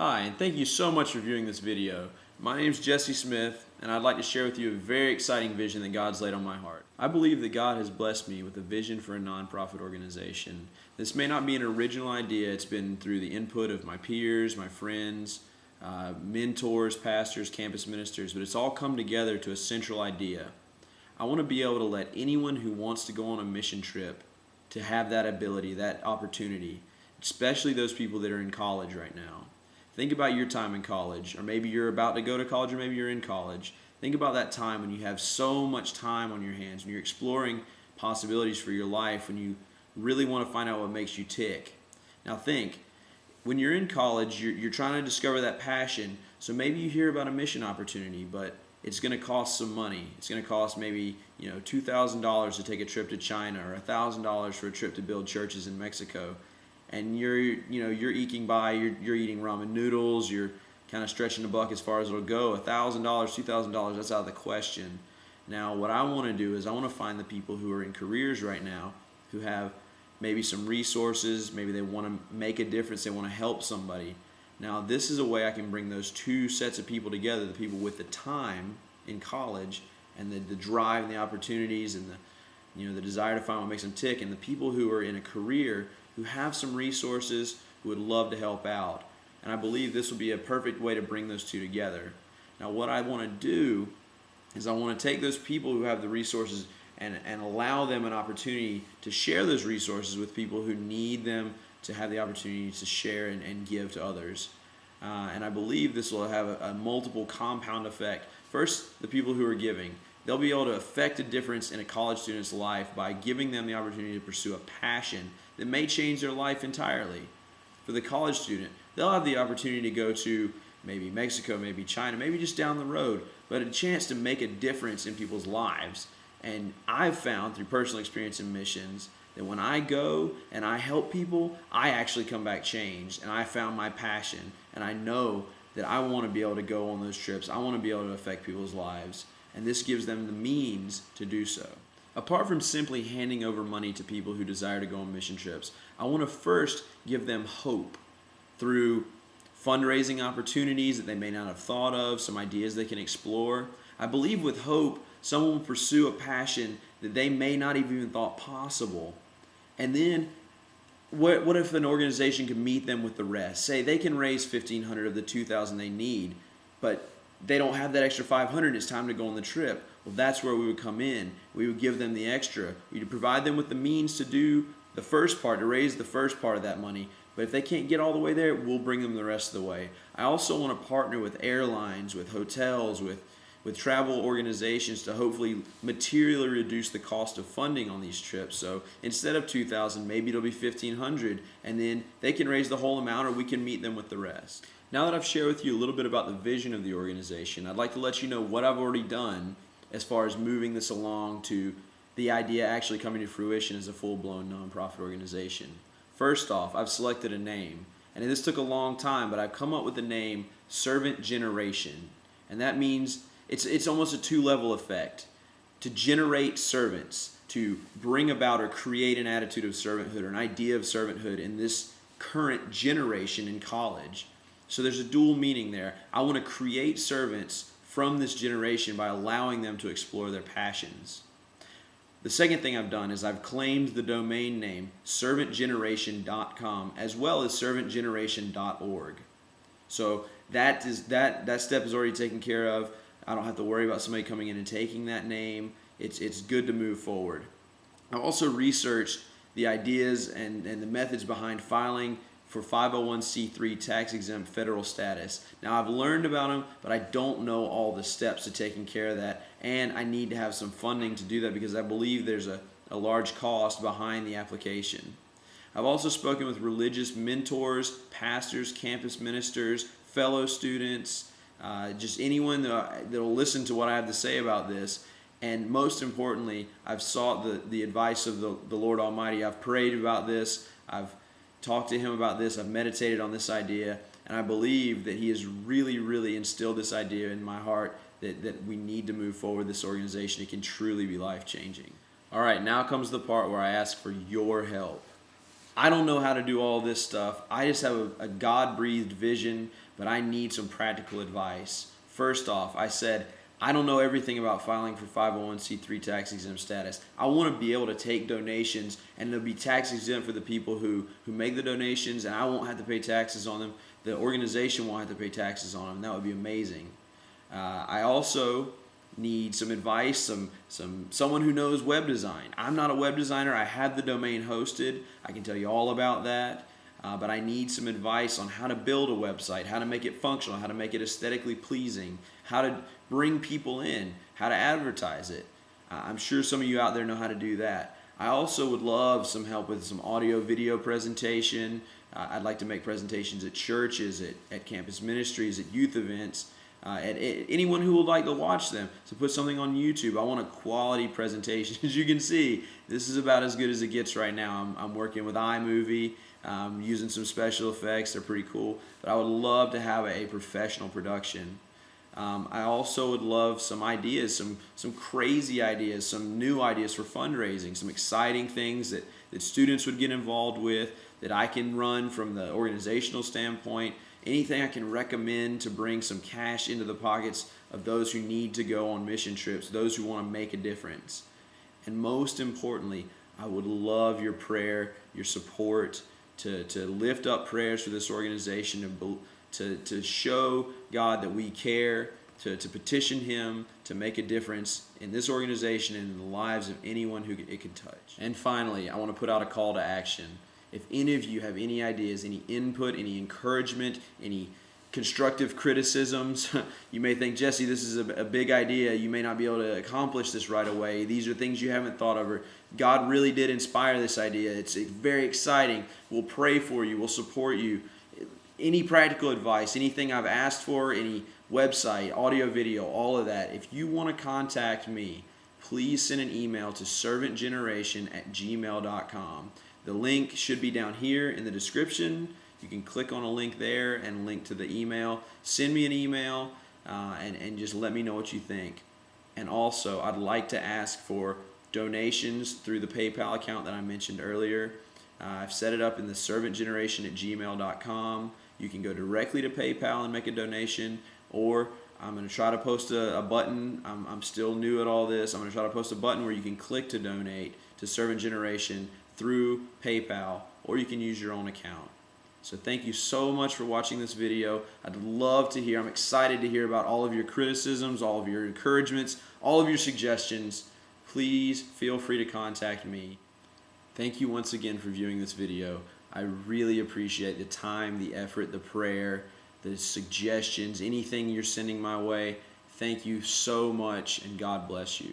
Hi, and thank you so much for viewing this video. My name is Jesse Smith, and I'd like to share with you a very exciting vision that God's laid on my heart. I believe that God has blessed me with a vision for a nonprofit organization. This may not be an original idea. It's been through the input of my peers, my friends, mentors, pastors, campus ministers, but it's all come together to a central idea. I want to be able to let anyone who wants to go on a mission trip to have that ability, that opportunity, especially those people that are in college right now. Think about your time in college, or maybe you're about to go to college, or maybe you're in college. Think about that time when you have so much time on your hands, when you're exploring possibilities for your life, when you really want to find out what makes you tick. Now think, when you're in college, you're trying to discover that passion, so maybe you hear about a mission opportunity, but it's going to cost some money. It's going to cost maybe $2,000 to take a trip to China, or $1,000 for a trip to build churches in Mexico. And you're eking by, you're eating ramen noodles, you're kind of stretching the buck as far as it'll go. $1,000, $2,000, that's out of the question. Now, what I want to do is I want to find the people who are in careers right now who have maybe some resources, maybe they want to make a difference, they want to help somebody. Now, this is a way I can bring those two sets of people together, the people with the time in college and the drive and the opportunities and the desire to find what makes them tick, and the people who are in a career who have some resources, who would love to help out. And I believe this will be a perfect way to bring those two together. Now, what I want to do is I want to take those people who have the resources and allow them an opportunity to share those resources with people who need them to have the opportunity to share and give to others. And I believe this will have a multiple compound effect. First, the people who are giving. They'll be able to affect a difference in a college student's life by giving them the opportunity to pursue a passion that may change their life entirely. For the college student, they'll have the opportunity to go to maybe Mexico, maybe China, maybe just down the road, but a chance to make a difference in people's lives. And I've found through personal experience in missions that when I go and I help people, I actually come back changed, and I found my passion, and I know that I want to be able to go on those trips. I want to be able to affect people's lives, and this gives them the means to do so. Apart from simply handing over money to people who desire to go on mission trips, I want to first give them hope through fundraising opportunities that they may not have thought of, some ideas they can explore. I believe with hope, someone will pursue a passion that they may not have even thought possible. And then, what if an organization can meet them with the rest? Say they can raise $1,500 of the $2,000 they need, but they don't have that extra $500, it's time to go on the trip. Well, that's where we would come in. We would give them the extra. We would provide them with the means to do the first part, to raise the first part of that money. But if they can't get all the way there, we'll bring them the rest of the way. I also want to partner with airlines, with hotels, with travel organizations to hopefully materially reduce the cost of funding on these trips. So instead of $2,000, maybe it'll be $1,500, and then they can raise the whole amount, or we can meet them with the rest. Now that I've shared with you a little bit about the vision of the organization, I'd like to let you know what I've already done as far as moving this along to the idea actually coming to fruition as a full-blown nonprofit organization. First off, I've selected a name, and this took a long time, but I've come up with the name Servant Generation, and that means it's almost a two-level effect. To generate servants, to bring about or create an attitude of servanthood or an idea of servanthood in this current generation in college. So there's a dual meaning there. I want to create servants from this generation by allowing them to explore their passions. The second thing I've done is I've claimed the domain name servantgeneration.com as well as servantgeneration.org. So that step is already taken care of. I don't have to worry about somebody coming in and taking that name. It's good to move forward. I've also researched the ideas and the methods behind filing for 501c3 tax-exempt federal status. Now, I've learned about them, but I don't know all the steps to taking care of that, and I need to have some funding to do that because I believe there's a large cost behind the application. I've also spoken with religious mentors, pastors, campus ministers, fellow students, just anyone that will listen to what I have to say about this. And most importantly, I've sought the advice of the Lord Almighty. I've prayed about this. I've talked to Him about this. I've meditated on this idea. And I believe that He has really, really instilled this idea in my heart that we need to move forward this organization. It can truly be life-changing. All right, now comes the part where I ask for your help. I don't know how to do all this stuff. I just have a God-breathed vision, but I need some practical advice. First off, I said, I don't know everything about filing for 501c3 tax exempt status. I want to be able to take donations and they'll be tax exempt for the people who make the donations, and I won't have to pay taxes on them. The organization won't have to pay taxes on them. That would be amazing. I also need some advice, someone who knows web design. I'm not a web designer. I have the domain hosted. I can tell you all about that. But I need some advice on how to build a website, how to make it functional, how to make it aesthetically pleasing, how to bring people in, how to advertise it. I'm sure some of you out there know how to do that. I also would love some help with some audio video presentation. I'd like to make presentations at churches, at campus ministries, at youth events, at anyone who would like to watch them. So put something on YouTube. I want a quality presentation. As you can see, this is about as good as it gets right now. I'm working with iMovie, using some special effects. They're pretty cool. But I would love to have a professional production. I also would love some ideas, some crazy ideas, some new ideas for fundraising, some exciting things that students would get involved with, that I can run from the organizational standpoint. Anything I can recommend to bring some cash into the pockets of those who need to go on mission trips, those who want to make a difference. And most importantly, I would love your prayer, your support, to lift up prayers for this organization, to show God that we care, to petition Him to make a difference in this organization and in the lives of anyone who it could touch. And finally, I want to put out a call to action. If any of you have any ideas, any input, any encouragement, any constructive criticisms, you may think, Jesse, this is a big idea. You may not be able to accomplish this right away. These are things you haven't thought of. Or God really did inspire this idea. It's very exciting. We'll pray for you. We'll support you. Any practical advice, anything I've asked for, any website, audio, video, all of that. If you want to contact me, please send an email to servantgeneration@gmail.com. The link should be down here in the description. You can click on a link there and link to the email. Send me an email and just let me know what you think. And also, I'd like to ask for donations through the PayPal account that I mentioned earlier. I've set it up in the servantgeneration@gmail.com. You can go directly to PayPal and make a donation, or I'm going to try to post a button. I'm still new at all this. I'm going to try to post a button where you can click to donate to Servant Generation through PayPal, or you can use your own account. So thank you so much for watching this video. I'd love to hear, I'm excited to hear about all of your criticisms, all of your encouragements, all of your suggestions. Please feel free to contact me. Thank you once again for viewing this video. I really appreciate the time, the effort, the prayer, the suggestions, anything you're sending my way. Thank you so much, and God bless you.